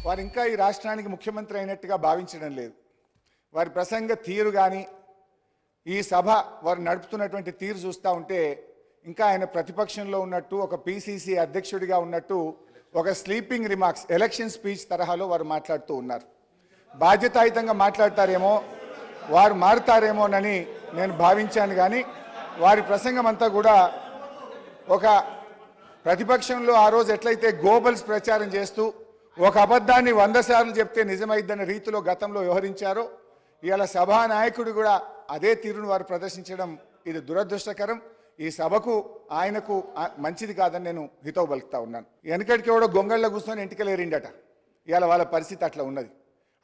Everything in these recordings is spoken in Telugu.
వారు ఇంకా ఈ రాష్ట్రానికి ముఖ్యమంత్రి అయినట్టుగా భావించడం లేదు. వారి ప్రసంగ తీరు కానీ ఈ సభ వారు నడుపుతున్నటువంటి తీరు చూస్తూ ఉంటే ఇంకా ఆయన ప్రతిపక్షంలో ఉన్నట్టు, ఒక పిసిసి అధ్యక్షుడిగా ఉన్నట్టు, ఒక స్లీపింగ్ రిమార్క్స్ ఎలక్షన్ స్పీచ్ తరహాలో వారు మాట్లాడుతూ ఉన్నారు. బాధ్యతాయుతంగా మాట్లాడతారేమో, వారు మారుతారేమోనని నేను భావించాను. కానీ వారి ప్రసంగం అంతా కూడా ఒక ప్రతిపక్షంలో ఆ రోజు ఎట్లయితే గోబల్స్ ప్రచారం చేస్తూ ఒక అబద్ధాన్ని 100 సార్లు చెప్తే నిజమైద్దన్న రీతిలో గతంలో వ్యవహరించారో, ఇవాళ సభానాయకుడు కూడా అదే తీరును వారు ప్రదర్శించడం ఇది దురదృష్టకరం. ఈ సభకు ఆయనకు మంచిది కాదని నేను హితవు పలుకుతా ఉన్నాను. వెనకటికి కూడా గొంగళ్ళ కూర్చొని ఇంటికెళ్ళేరిండట. ఇవాళ వాళ్ళ పరిస్థితి అట్లా ఉన్నది.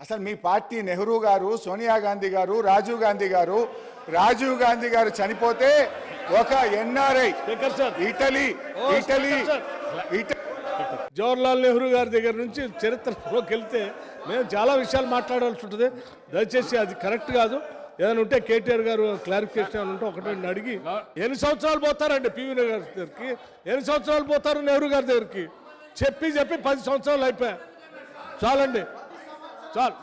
అసలు మీ పార్టీ నెహ్రూ గారు, సోనియా గాంధీ గారు, రాజీవ్ గాంధీ గారు చనిపోతే ఒక ఎన్ఆర్ఐ ఇటలీ జవహర్లాల్ నెహ్రూ గారి దగ్గర నుంచి చరిత్రలోకి వెళ్తే మేము చాలా విషయాలు మాట్లాడాల్సి ఉంటుంది. దయచేసి అది కరెక్ట్ కాదు. ఏదైనా ఉంటే కేటీఆర్ గారు క్లారిఫికేషన్ ఏమైనా ఉంటే ఒకటి అడిగి. ఎన్ని సంవత్సరాలు పోతారండి పివి గారి దగ్గరికి? ఎన్ని సంవత్సరాలు పోతారు నెహ్రూ గారి దగ్గరికి? చెప్పి 10 సంవత్సరాలు అయిపోయా. చాలండి, చాలు.